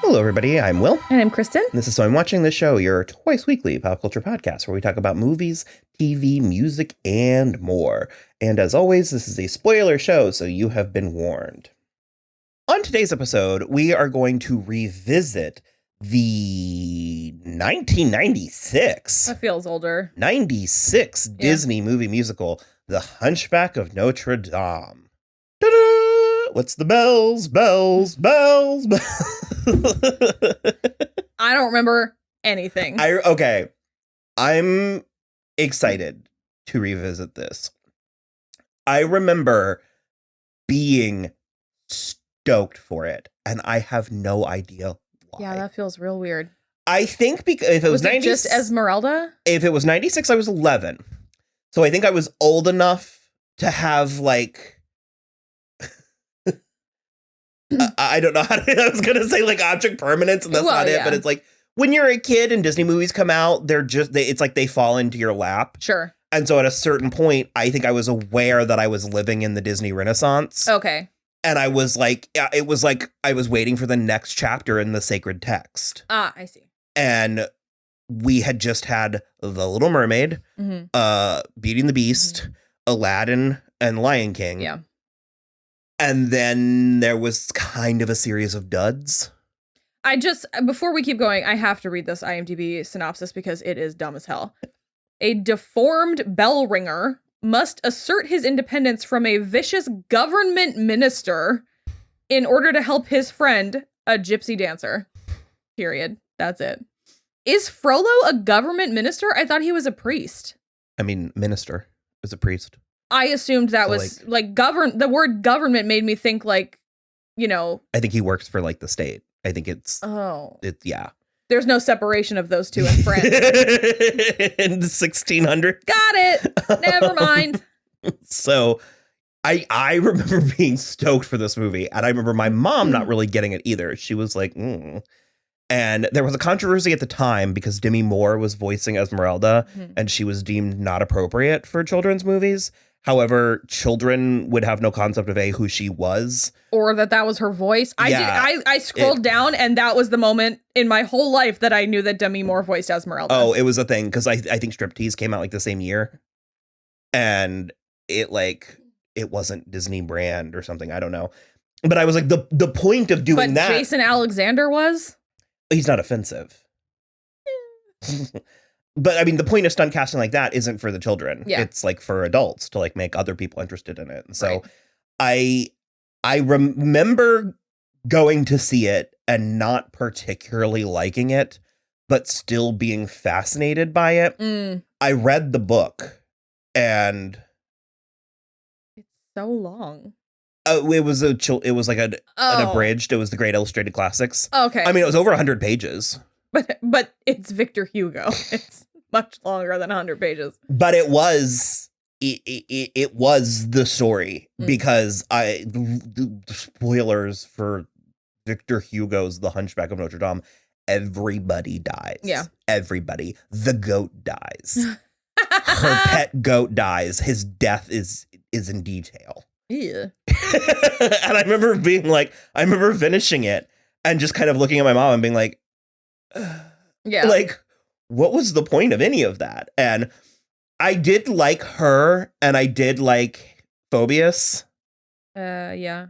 Hello, everybody. I'm Will. And I'm Kristen. And this is So I'm Watching the Show, your twice weekly pop culture podcast where we talk about movies, TV, music, and more. And as always, this is a spoiler show, so you have been warned. On today's episode, we are going to revisit the 1996. That feels older. 96 Disney movie musical, The Hunchback of Notre Dame. Ta-da! What's the bells, bells, bells, bells? I don't remember anything. Okay. I'm excited to revisit this. I remember being stoked for it, and I have no idea why. Yeah, that feels real weird. I think because if it was 90, just Esmeralda? If it was 96, I was 11. So I think I was old enough to have like I don't know how to, I was going to say like object permanence, and that's not it, but it's like when you're a kid and Disney movies come out, it's like they fall into your lap. Sure. And so at a certain point, I think I was aware that I was living in the Disney Renaissance. Okay. And I was like, it was like I was waiting for the next chapter in the sacred text. Ah, I see. And we had just had The Little Mermaid, Beauty and the Beast, Aladdin, and Lion King. Yeah. And then there was kind of a series of duds. Before we keep going, I have to read this IMDb synopsis because it is dumb as hell. A deformed bell ringer must assert his independence from a vicious government minister in order to help his friend, a gypsy dancer. Period. That's it. Is Frollo a government minister? I thought he was a priest. I mean, minister is a priest. I assumed that was the word government made me think like, you know. I think he works for like the state. I think it's. Oh. Yeah. There's no separation of those two in France. In the 1600s. Got it. Never mind. So I remember being stoked for this movie. And I remember my mom not really getting it either. She was like, And there was a controversy at the time because Demi Moore was voicing Esmeralda and she was deemed not appropriate for children's movies. However, children would have no concept of who she was. Or that was her voice. I scrolled down and that was the moment in my whole life that I knew that Demi Moore voiced Esmeralda. Oh, it was a thing because I think Striptease came out like the same year. And it wasn't Disney brand or something. I don't know. But I was like, the point of doing that. Jason Alexander was? He's not offensive. But I mean, the point of stunt casting like that isn't for the children. Yeah. It's like for adults to like make other people interested in it. And so I remember going to see it and not particularly liking it, but still being fascinated by it. I read the book and it's so long. It was like an abridged. It was the Great Illustrated Classics. Okay. I mean, it was over 100 pages. But it's Victor Hugo. It's much longer than 100 pages. But it was the story because the spoilers for Victor Hugo's The Hunchback of Notre Dame. Everybody dies. Yeah. Everybody. The goat dies. Her pet goat dies. His death is in detail. Yeah. And I remember finishing it and just kind of looking at my mom and being like, like, what was the point of any of that? And I did like her and I did like Phoebus. Yeah.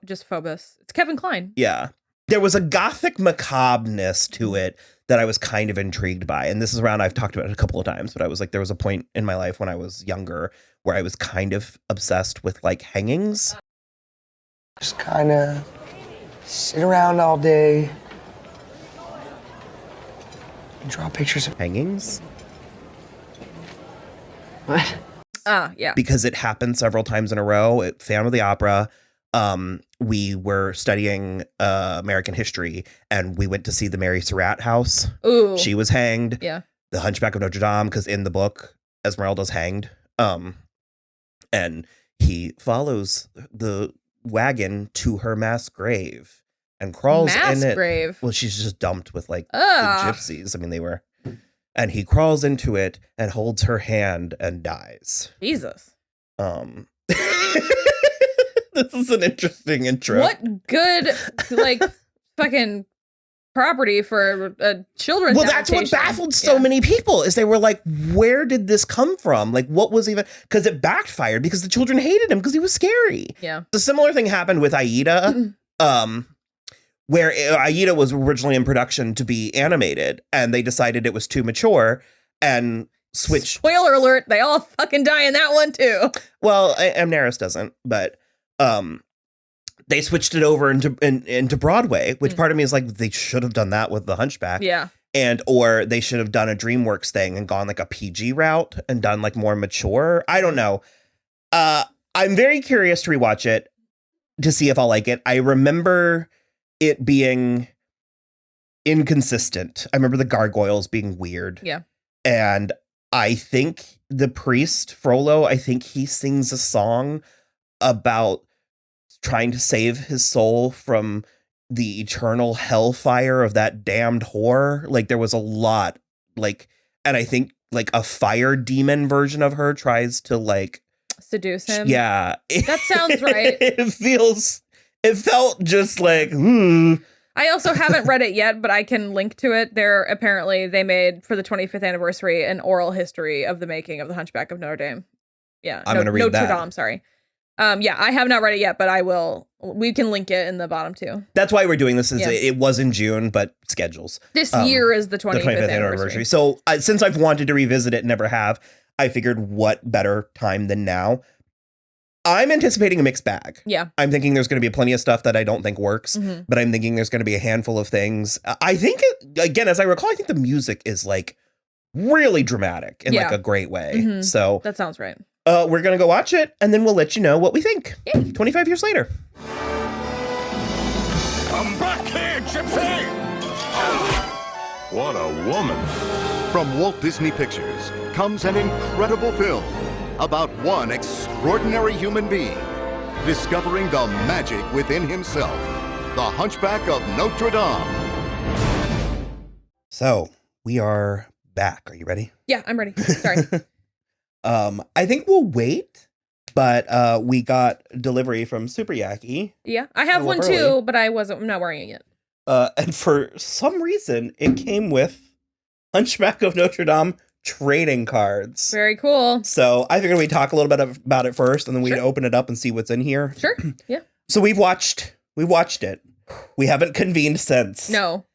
Just Phoebus. It's Kevin Kline. Yeah. There was a gothic macabreness to it that I was kind of intrigued by. And this is around, I've talked about it a couple of times, but I was like, there was a point in my life when I was younger where I was kind of obsessed with like hangings. Just kind of sit around all day, draw pictures of hangings. What? Yeah. Because it happened several times in a row at Phantom of the Opera. We were studying American history and we went to see the Mary Surratt house. Ooh. She was hanged. Yeah. The Hunchback of Notre Dame, because in the book, Esmeralda's hanged. And he follows the wagon to her mass grave and crawls in it. Grave. Well, she's just dumped with like the gypsies. I mean, they were. And he crawls into it and holds her hand and dies. Jesus. This is an interesting intro. What good, like, fucking property for a children's Well, that's what adaptation. baffled so many people is they were like, where did this come from? Like, what was even, because it backfired because the children hated him because he was scary. Yeah. A similar thing happened with Aida, where Aida was originally in production to be animated and they decided it was too mature and switched. Spoiler alert, they all fucking die in that one too. Well, Amneris doesn't, but they switched it over into Broadway, which part of me is like, they should have done that with the Hunchback. Yeah. And or they should have done a DreamWorks thing and gone like a PG route and done like more mature. I don't know. I'm very curious to rewatch it to see if I'll like it. I remember it being inconsistent. I remember the gargoyles being weird. Yeah. And I think the priest, Frollo, I think he sings a song about trying to save his soul from the eternal hellfire of that damned whore. Like there was a lot, like, and I think like a fire demon version of her tries to like seduce him. Yeah. That sounds right. It felt just like, I also haven't read it yet, but I can link to it. They made for the 25th anniversary an oral history of the making of the Hunchback of Notre Dame. Yeah. I'm going to read that. Notre Dame, sorry. Yeah, I have not read it yet, but I will. We can link it in the bottom too. That's why we're doing this. It was in June, but schedules. This year is the 25th anniversary. So since I've wanted to revisit it and never have, I figured what better time than now. I'm anticipating a mixed bag. Yeah. I'm thinking there's going to be plenty of stuff that I don't think works, but I'm thinking there's going to be a handful of things. I think, again, as I recall, I think the music is like really dramatic in like a great way. So that sounds right. We're going to go watch it and then we'll let you know what we think. Yay. 25 years later. Come back here, Gypsy! What a woman. From Walt Disney Pictures comes an incredible film about one extraordinary human being discovering the magic within himself. The Hunchback of Notre Dame. So we are back. Are you ready? Yeah, I'm ready. Sorry. I think we'll wait, but we got delivery from Super Yaki. Yeah, I have one early. too, but I'm not wearing it yet. And for some reason, it came with Hunchback of Notre Dame trading cards. Very cool. So I figured we'd talk a little bit about it first, and then we'd open it up and see what's in here. Sure. Yeah. So we watched it. We haven't convened since. No.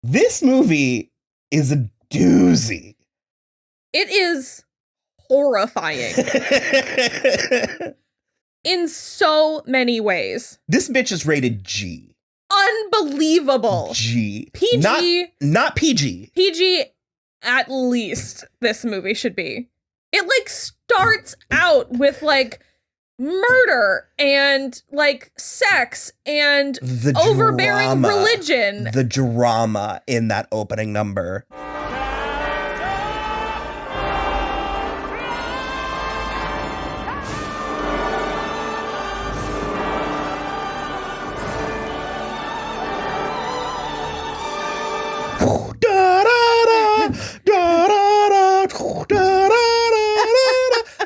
This movie is a doozy. It is horrifying in so many ways. This bitch is rated G. Unbelievable. G. PG. Not PG. PG at least this movie should be. It like starts out with like murder and like sex and The overbearing drama. religion. The drama in that opening number.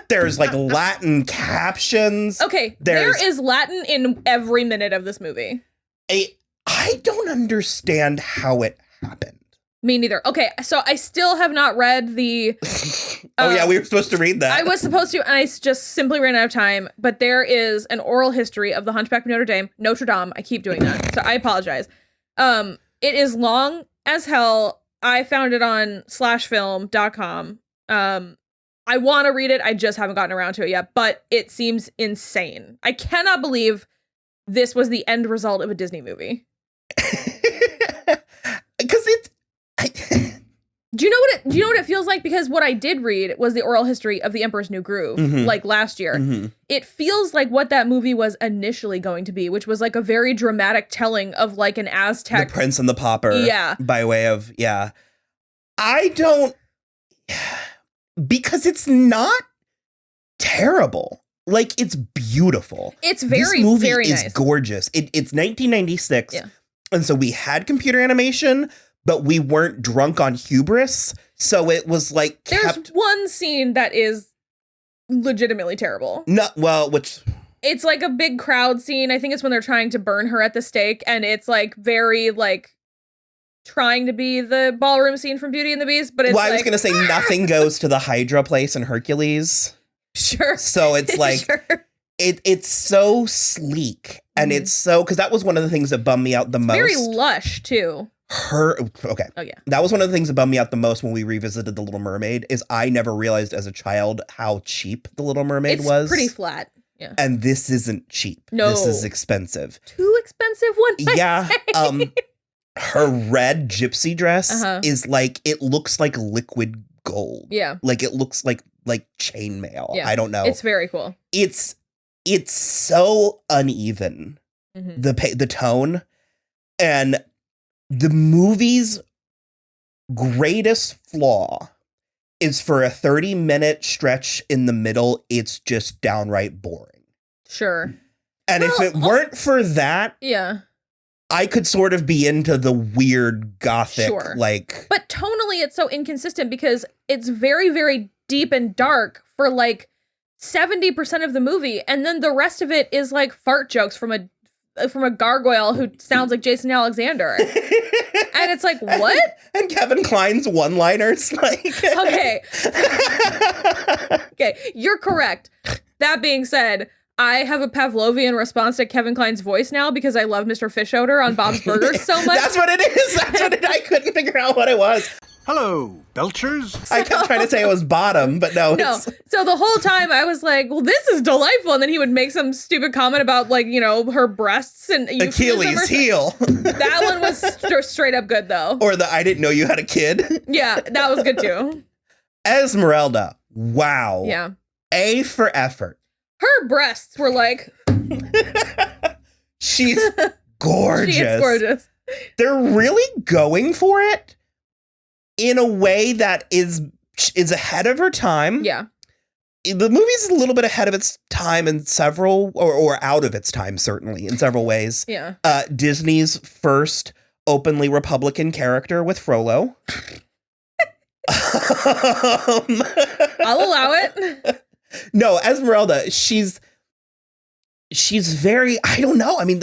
There's like Latin captions. Okay, there is Latin in every minute of this movie. I don't understand how it happened. Me neither. Okay, so I still have not read the... Oh yeah, we were supposed to read that. I was supposed to, and I just simply ran out of time. But there is an oral history of the Hunchback of Notre Dame. Notre Dame. I keep doing that, so I apologize. It is long as hell. I found it on slashfilm.com. I want to read it. I just haven't gotten around to it yet, but it seems insane. I cannot believe this was the end result of a Disney movie. Because it's... Do you know what it feels like? Because what I did read was the oral history of The Emperor's New Groove, like last year. It feels like what that movie was initially going to be, which was like a very dramatic telling of like an Aztec... The Prince and the Pauper. Yeah. By way of, yeah. I don't... Because it's not terrible. Like, it's beautiful. It's very, this movie very is nice. gorgeous. It's 1996. Yeah. And so we had computer animation, but we weren't drunk on hubris. So it was like There's one scene that is legitimately terrible. Which... It's like a big crowd scene. I think it's when they're trying to burn her at the stake. And it's like very like trying to be the ballroom scene from Beauty and the Beast, but it's I was going to say nothing goes to the Hydra place in Hercules. Sure. So it's like, sure. it's so sleek. And it's so, because that was one of the things that bummed me out the most. Very lush, too. Okay. Oh, yeah. That was one of the things that bummed me out the most when we revisited The Little Mermaid, is I never realized as a child how cheap The Little Mermaid was. It's pretty flat. Yeah. And this isn't cheap. No. This is expensive. Too expensive, one might Yeah. say. Her red gypsy dress Uh-huh. is like, it looks like liquid gold. Yeah. Like it looks like chainmail. Yeah. I don't know. It's very cool. It's so uneven. Mhm. The tone, and the movie's greatest flaw is for a 30-minute stretch in the middle, it's just downright boring. Sure. And if it weren't for that, Yeah. I could sort of be into the weird gothic, Sure. like. But tonally, it's so inconsistent because it's very, very deep and dark for like 70% of the movie, and then the rest of it is like fart jokes from a gargoyle who sounds like Jason Alexander. And it's like, what? And Kevin Kline's one-liners, like. Okay. Okay, you're correct. That being said, I have a Pavlovian response to Kevin Kline's voice now because I love Mr. Fish Odor on Bob's Burgers so much. That's what it is. I couldn't figure out what it was. Hello, Belchers. I kept trying to say it was bottom, but no. No. So the whole time I was like, well, this is delightful. And then he would make some stupid comment about, like, you know, her breasts and Achilles heel. That one was straight up good, though. Or the I didn't know you had a kid. Yeah, that was good, too. Esmeralda. Wow. Yeah. A for effort. Her breasts were like... She's gorgeous. She is gorgeous. They're really going for it in a way that is ahead of her time. Yeah. The movie's a little bit ahead of its time in several, or out of its time, certainly, in several ways. Yeah. Disney's first openly Republican character with Frollo. I'll allow it. No, Esmeralda, she's very, I don't know. I mean,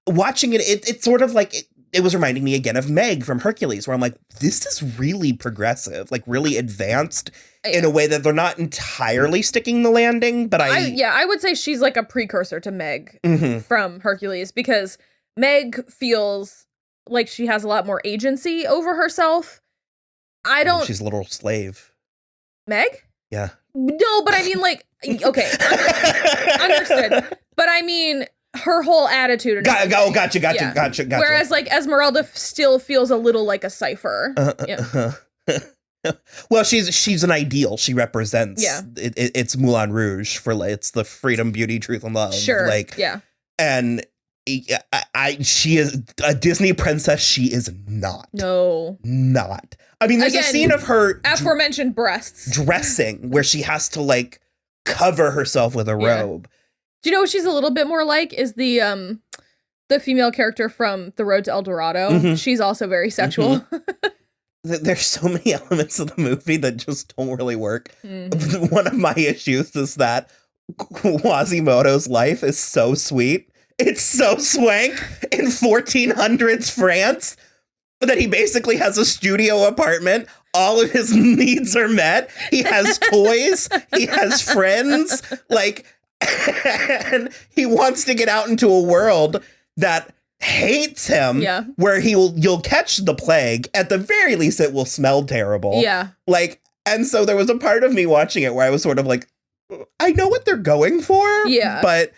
watching it's sort of like, it was reminding me again of Meg from Hercules, where I'm like, this is really progressive, like really advanced in a way that they're not entirely sticking the landing, but I would say she's like a precursor to Meg Mhm. from Hercules, because Meg feels like she has a lot more agency over herself. She's a little slave. Meg? Yeah. No, but I mean, like, okay, understood. But I mean, her whole attitude. And everything. Gotcha. Whereas, like, Esmeralda still feels a little like a cipher. Well, she's an ideal. She represents. Yeah. It's Moulin Rouge for, like, it's the freedom, beauty, truth, and love. Sure. Like, yeah. And she is a Disney princess. She is not. No. Not. I mean, there's a Again, scene of her aforementioned breasts dressing where she has to, like, cover herself with a robe. Do you know what she's a little bit more like? Is the female character from The Road to El Dorado. Mhm. She's also very sexual. Mm-hmm. There's so many elements of the movie that just don't really work. Mhm. One of my issues is that Quasimodo's life is so sweet. It's so swank in 1400s France that he basically has a studio apartment. All of his needs are met. He has toys. He has friends. Like, and he wants to get out into a world that hates him. Yeah. Where you'll catch the plague. At the very least, it will smell terrible. Yeah. Like, and so there was a part of me watching it where I was sort of like, I know what they're going for. Yeah. But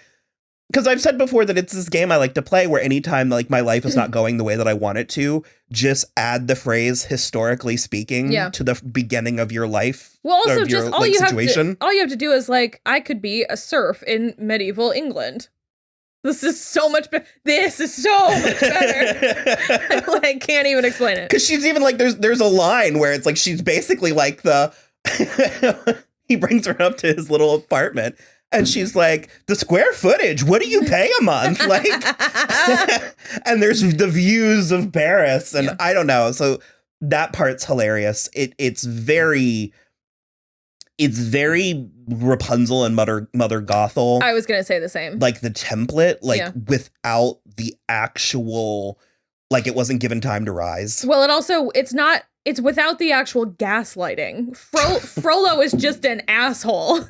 because I've said before that it's this game I like to play where anytime, like, my life is not going the way that I want it to, just add the phrase historically speaking to the beginning of your life. Well, also, your, just all like, you situation. all you have to do is, like, I could be a serf in medieval England. This is so much better. This is so much better. I, like, can't even explain it. Because she's even like, there's a line where it's like, she's basically like he brings her up to his little apartment and she's like, the square footage, what do you pay a month? Like, and there's the views of Paris and I don't know. So that part's hilarious. It's very Rapunzel and Mother Gothel. I was going to say the same. Like the template, like without the actual like it wasn't given time to rise. Well, it's without the actual gaslighting. Frollo is just an asshole.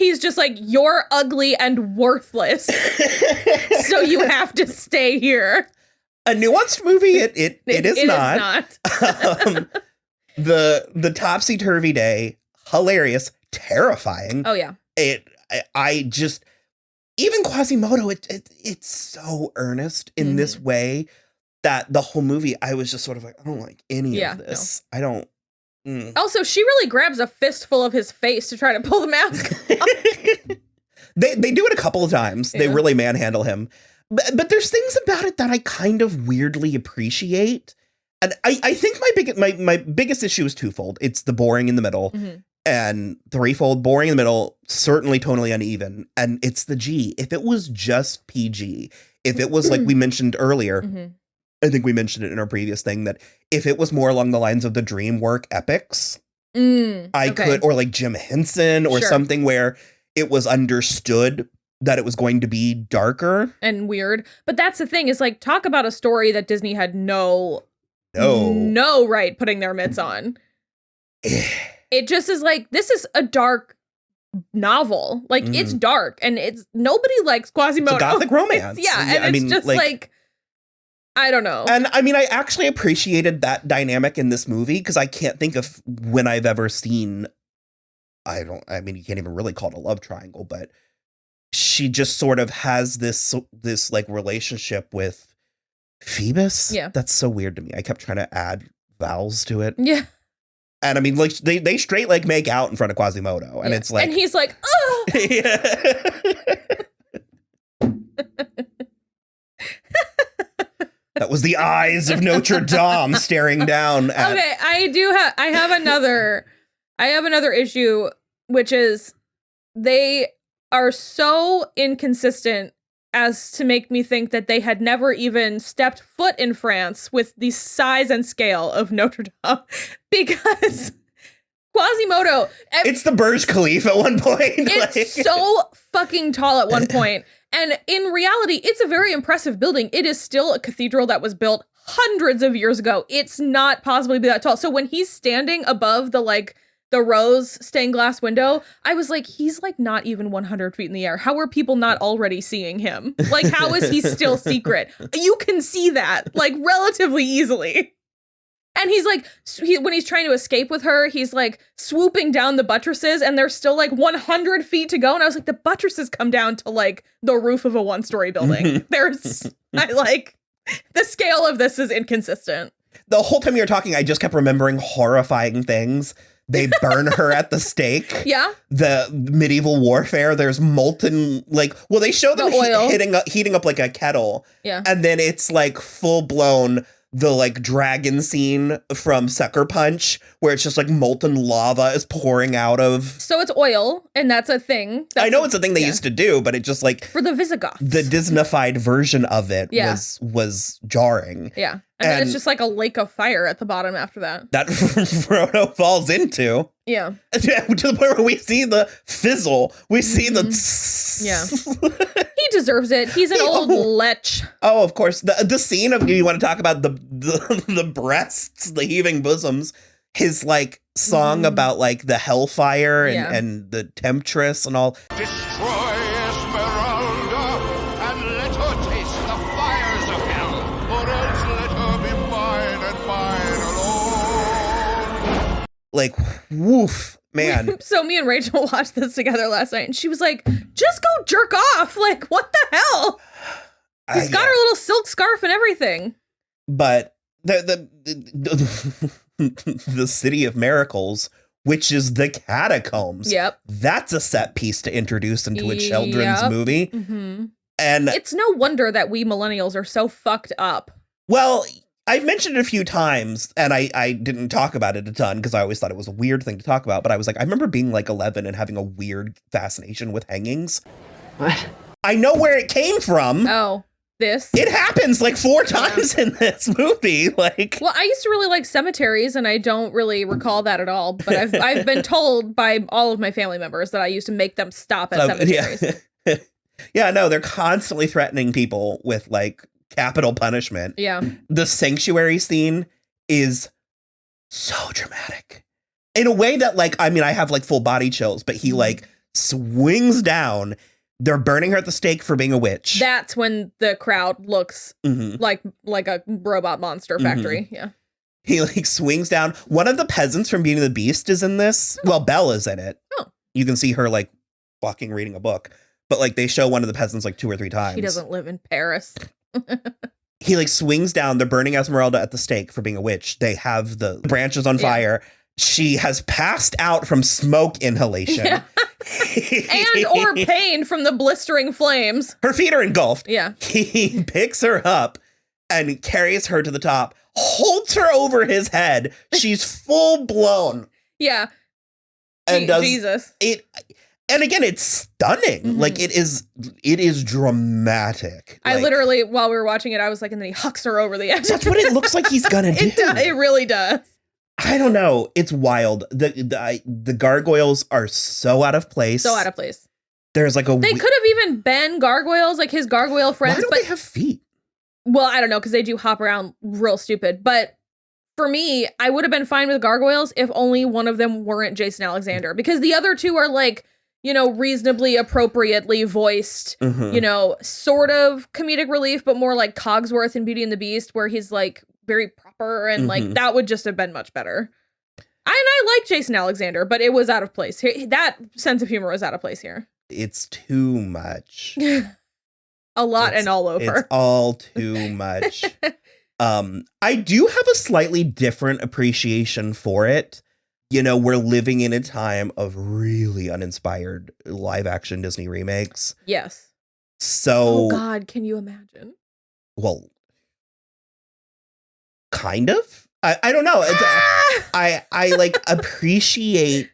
He's just like, you're ugly and worthless, so you have to stay here. A nuanced movie, it is not. The topsy-turvy day, hilarious, terrifying. Oh yeah. I just, even Quasimodo, it's so earnest in this way that the whole movie, I was just sort of like, I don't like any of this. No. I don't. Also, she really grabs a fistful of his face to try to pull the mask off. They do it a couple of times. Yeah. They really manhandle him. But there's things about it that I kind of weirdly appreciate. And I think my biggest issue is twofold. It's the boring in the middle. And threefold, boring in the middle, certainly tonally uneven. And it's the G. If it was just PG, if it was like we mentioned earlier, I think we mentioned it in our previous thing, that if it was more along the lines of the DreamWorks epics, I could, or like Jim Henson or something where it was understood that it was going to be darker and weird. But that's the thing, is like, talk about a story that Disney had no right putting their mitts on. It just is like, this is a dark novel. Like, it's dark, and nobody likes Quasimodo. It's a gothic romance. And it's just like, I don't know. And I mean, I actually appreciated that dynamic in this movie, because I can't think of when I've ever seen, I mean, you can't even really call it a love triangle, but she just sort of has this like relationship with Phoebus. Yeah. That's so weird to me. I kept trying to add vowels to it. Yeah. And I mean, like, they straight like make out in front of Quasimodo, and it's like, and he's like, oh. That was the eyes of Notre Dame staring down at. Okay, I have another issue, which is they are so inconsistent as to make me think that they had never even stepped foot in France with the size and scale of Notre Dame, because Quasimodo, it's the Burj Khalifa at one point. It's so fucking tall at one point. And in reality, it's a very impressive building. It is still a cathedral that was built hundreds of years ago. It's not possibly be that tall. So when he's standing above the rose stained glass window, I was like, he's like not even 100 feet in the air. How are people not already seeing him? Like, how is he still secret? You can see that like relatively easily. And he's like, when he's trying to escape with her, he's like swooping down the buttresses, and there's still like 100 feet to go. And I was like, the buttresses come down to like the roof of a one-story building. The scale of this is inconsistent. The whole time you were talking, I just kept remembering horrifying things. They burn her at the stake. Yeah. The medieval warfare. There's molten, they show them heating up like a kettle. Yeah. And then it's like full blown, the like dragon scene from Sucker Punch, where it's just like molten lava is pouring out of. So it's oil, and that's a thing. I know it's a thing they used to do, but it just like for the Visigoths. The Disney-fied version of it was jarring. Yeah. And then it's just like a lake of fire at the bottom after that. That Frodo falls into. Yeah. To the point where we see the fizzle. We see the. Yeah. He deserves it. He's an old lech. Oh, of course. The scene of, you want to talk about the breasts, the heaving bosoms. His like song about like the hellfire and the temptress and all. Destroy Esmeralda and let her taste the fires of hell, or else let her be mine and mine alone. Like, woof, man. So me and Rachel watched this together last night, and she was like, just go jerk off. Like, what the hell? He's got her little silk scarf and everything. But the City of Miracles, which is the catacombs. Yep. That's a set piece to introduce into a children's movie. Mm-hmm. And it's no wonder that we millennials are so fucked up. Well, I've mentioned it a few times, and I didn't talk about it a ton because I always thought it was a weird thing to talk about. But I was like, I remember being like 11 and having a weird fascination with hangings. What? I know where it came from. Oh. This? It happens like 4 times in this movie. Like, well, I used to really like cemeteries, and I don't really recall that at all. But I've been told by all of my family members that I used to make them stop at cemeteries. Yeah, no, they're constantly threatening people with like capital punishment. Yeah. The sanctuary scene is so dramatic in a way that, like, I mean, I have like full body chills, but he like swings down. They're burning her at the stake for being a witch. That's when the crowd looks like a robot monster factory. Yeah. He like swings down. One of the peasants from Beauty and the Beast is in this. Well, Belle is in it. Oh. You can see her like walking, reading a book. But like they show one of the peasants like 2 or 3 times. She doesn't live in Paris. He like swings down. They're burning Esmeralda at the stake for being a witch. They have the branches on fire. She has passed out from smoke inhalation. Yeah. And or pain from the blistering flames. Her feet are engulfed. Yeah. He picks her up and carries her to the top, holds her over his head. She's full blown. Yeah. And does Jesus. it. And again, it's stunning. Like it is dramatic. I Like, literally, while we were watching it, I was like, and then he hucks her over the edge. that's what it looks like he's gonna do. It really does. I don't know. It's wild. The gargoyles are so out of place. So out of place. There's like They could have even been gargoyles, like his gargoyle friends. Why don't but they have feet? well, I don't know, because they do hop around real stupid. But for me, I would have been fine with gargoyles if only one of them weren't Jason Alexander, because the other two are like, you know, reasonably appropriately voiced, you know, sort of comedic relief, but more like Cogsworth in Beauty and the Beast, where he's like very proper and like that would just have been much better. I like Jason Alexander, but it was out of place. That sense of humor was out of place here. It's too much. A lot and all over. It's all too much. I do have a slightly different appreciation for it. You know, we're living in a time of really uninspired live action Disney remakes. Yes. So, oh God, can you imagine? Well, kind of. I don't know. I like appreciate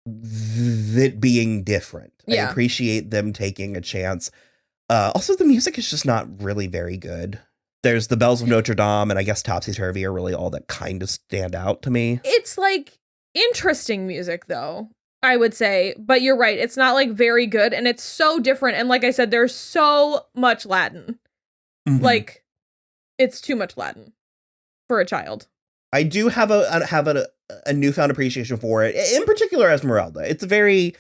it being different. Yeah. I appreciate them taking a chance. Also, the music is just not really very good. There's the Bells of Notre Dame and I guess Topsy Turvy are really all that kind of stand out to me. It's like interesting music though, I would say, but you're right. It's not like very good and it's so different. And like I said, there's so much Latin. Like it's too much Latin for a child. I do have a newfound appreciation for it. In particular, Esmeralda. It's a very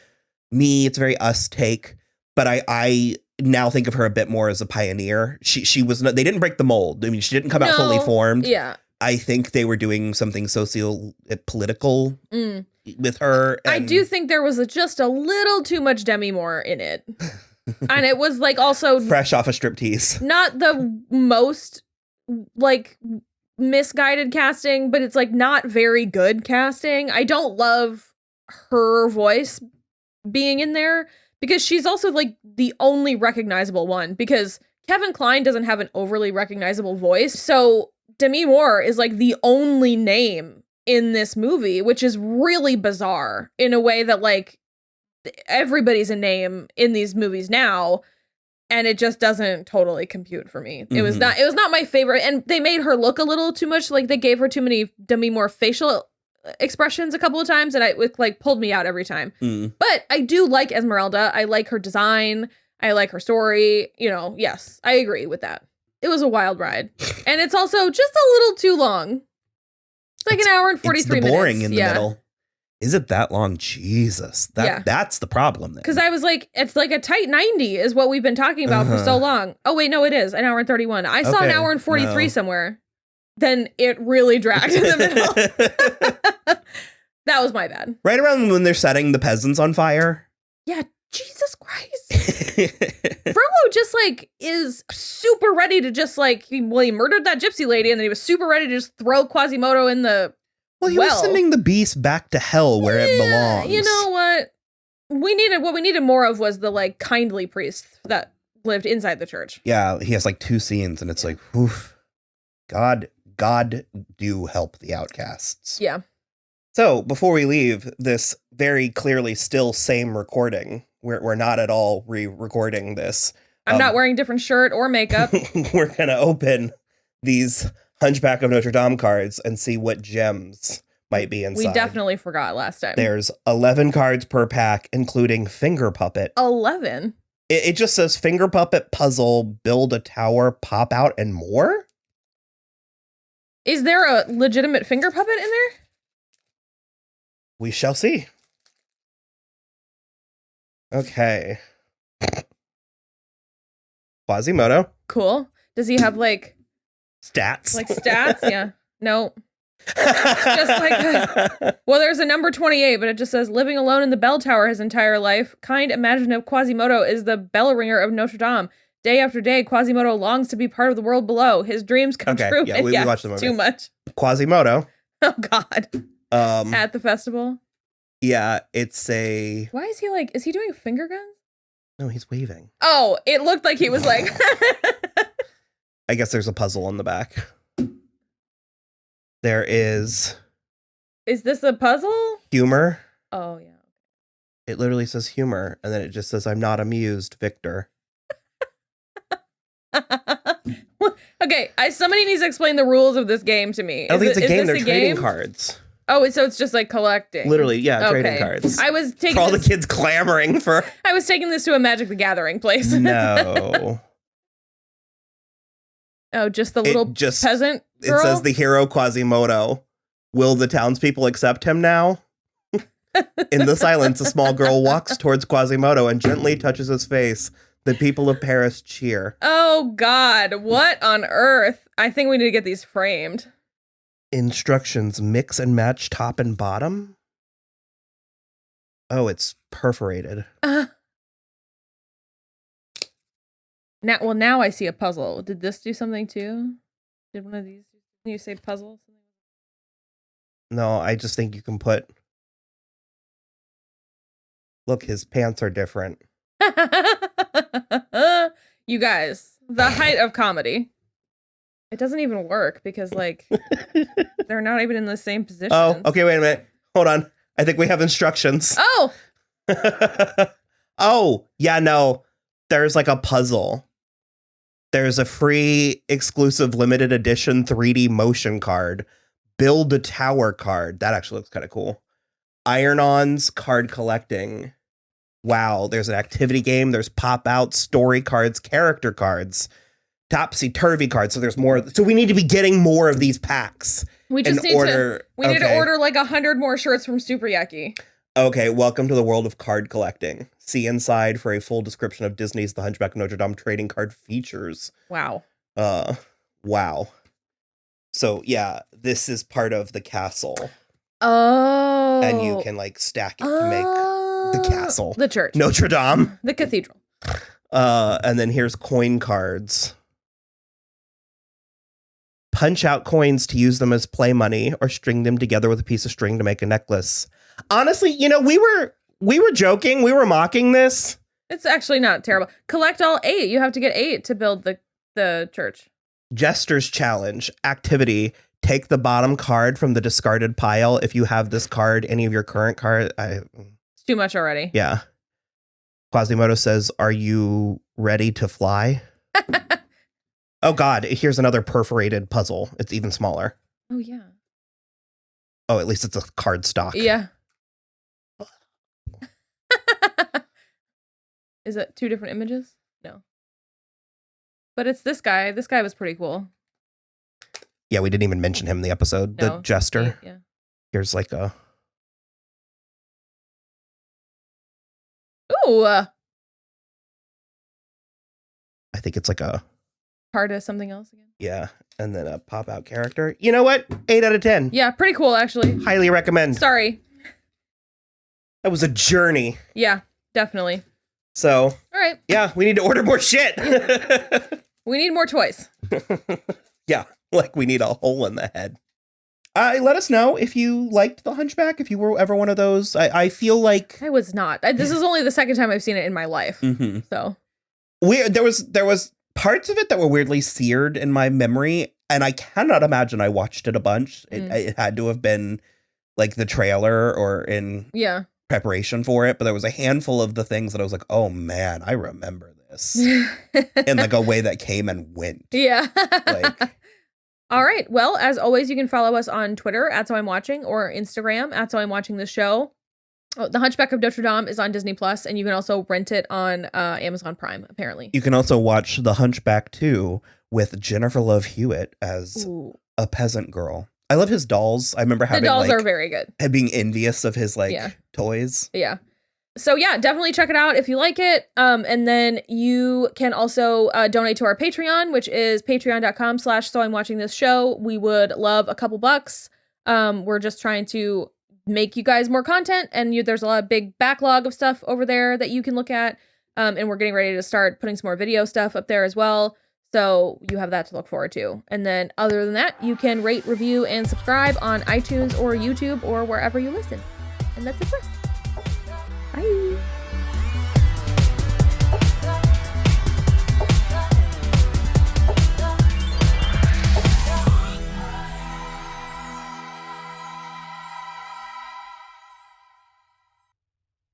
me, it's a very us take, but I now think of her a bit more as a pioneer. She was not, they didn't break the mold. I mean, she didn't come out fully formed. Yeah. I think they were doing something socio-political with her. I do think there was just a little too much Demi Moore in it. And it was like also fresh off a striptease. Not the most like misguided casting, but it's like not very good casting. I don't love her voice being in there because she's also like the only recognizable one, because Kevin Kline doesn't have an overly recognizable voice. So Demi Moore is like the only name in this movie, which is really bizarre in a way that like everybody's a name in these movies now. And it just doesn't totally compute for me. It was not my favorite. And they made her look a little too much. Like they gave her too many Demi Moore facial expressions a couple of times. And it like pulled me out every time. But I do like Esmeralda. I like her design. I like her story. You know, yes, I agree with that. It was a wild ride. And it's also just a little too long. It's like an hour and 43 minutes. Boring in the middle. Is it that long? Jesus. That's the problem then. Because I was like, it's like a tight 90 is what we've been talking about for so long. Oh, wait, no, it is. An hour and 31. I saw an hour and 43 somewhere. Then it really dragged in the middle. That was my bad. Right around when they're setting the peasants on fire. Yeah, Jesus Christ. Frollo just like is super ready to just like, he murdered that gypsy lady and then he was super ready to just throw Quasimodo in the Well, he was sending the beast back to hell where it belongs. You know what? What we needed more of was the like kindly priest that lived inside the church. Yeah, he has like 2 scenes and it's like, oof, God do help the outcasts. Yeah. So before we leave this very clearly still same recording, we're not at all re-recording this. I'm not wearing a different shirt or makeup. We're going to open these Hunchback of Notre Dame cards and see what gems might be inside. We definitely forgot last time. There's 11 cards per pack, including Finger Puppet. 11? It just says finger puppet puzzle, build a tower, pop out, and more. Is there a legitimate finger puppet in there? We shall see. Okay. Quasimodo. Cool. Does he have like Stats. stats? Yeah. No. Just like well, there's a number 28, but it just says living alone in the bell tower his entire life. Kind, imaginative Quasimodo is the bell ringer of Notre Dame. Day after day, Quasimodo longs to be part of the world below. His dreams come Okay, true. yeah, we watched the movie. Too much. Quasimodo. Oh God. At the festival. Yeah, it's a. Why is he like? Is he doing finger guns? No, he's waving. Oh, it looked like he was like. I guess there's a puzzle in the back. There is. Is this a puzzle? Humor. Oh yeah. It literally says humor, and then it just says, "I'm not amused, Victor." Okay, somebody needs to explain the rules of this game to me. I don't think it's a game. This They're trading cards. Oh, so it's just like collecting. Literally, yeah, Okay. trading cards. I was taking For all the this, kids clamoring for. I was taking this to a Magic the Gathering place. No. Oh, just the little peasant girl? It says the hero Quasimodo. Will the townspeople accept him now? In the silence, a small girl walks towards Quasimodo and gently touches his face. The people of Paris cheer. Oh, God. What on earth? I think we need to get these framed. Instructions, mix and match top and bottom. Oh, it's perforated. Now I see a puzzle. Did this do something too? Did one of these? Can you say puzzle? No, I just think you can put. Look, his pants are different. You guys, the height of comedy. It doesn't even work because, like, they're not even in the same position. Oh, okay, wait a minute. Hold on. I think we have instructions. Oh! Oh, yeah, no. There's like a puzzle. There's a free, exclusive, limited edition 3D motion card. Build a tower card. That actually looks kind of cool. Iron-On's card collecting. Wow, there's an activity game. There's pop-out story cards, character cards, topsy-turvy cards. So there's more. So we need to be getting more of these packs. We just need to order like 100 more shirts from Super Yaki. Okay, welcome to the world of card collecting. See inside for a full description of Disney's The Hunchback of Notre Dame trading card features. Wow. Wow. So yeah, this is part of the castle. Oh. And you can like stack it to make the castle. The church. Notre Dame. The cathedral. And then here's coin cards. Punch out coins to use them as play money or string them together with a piece of string to make a necklace. Honestly, you know, we were joking. We were mocking this. It's actually not terrible. Collect all 8. You have to get 8 to build the church. Jester's Challenge. Activity. Take the bottom card from the discarded pile. If you have this card, any of your current cards. It's too much already. Yeah. Quasimodo says, "Are you ready to fly?" Oh, God. Here's another perforated puzzle. It's even smaller. Oh, yeah. Oh, at least it's a card stock. Yeah. Is it 2 different images? No. But it's this guy. This guy was pretty cool. Yeah, we didn't even mention him in the episode. No, the jester. Yeah. Here's like a... Ooh. I think it's like a... Part of something else again. Yeah. And then a pop-out character. You know what? 8 out of 10. Yeah, pretty cool, actually. Highly recommend. Sorry. That was a journey. Yeah, definitely. So... All right. Yeah, we need to order more shit. We need more toys. Yeah, like we need a hole in the head. Let us know if you liked The Hunchback, if you were ever one of those. I feel like... I was not. This is only the second time I've seen it in my life. Mm-hmm. So... There was parts of it that were weirdly seared in my memory, and I cannot imagine I watched it a bunch. It had to have been like the trailer or in preparation for it, but there was a handful of the things that I was like, oh man, I remember this in like a way that came and went. Yeah. Like, all right. Well, as always, you can follow us on Twitter @SoI'mWatching or Instagram @SoI'mWatchingTheShow. Oh, The Hunchback of Notre Dame is on Disney Plus, and you can also rent it on Amazon Prime, apparently. You can also watch The Hunchback 2 with Jennifer Love Hewitt as Ooh. a peasant girl. I love his dolls. I remember The having dolls are very good. being envious of his Yeah. toys. Yeah. So yeah, definitely check it out if you like it. And then you can also donate to our Patreon, which is patreon.com/soimwatchingthisshow. We would love a couple bucks. We're just trying to make you guys more content, and there's a lot of big backlog of stuff over there that you can look at. And we're getting ready to start putting some more video stuff up there as well. So you have that to look forward to. And then other than that, you can rate, review, and subscribe on iTunes or YouTube or wherever you listen. And that's it for us. Bye.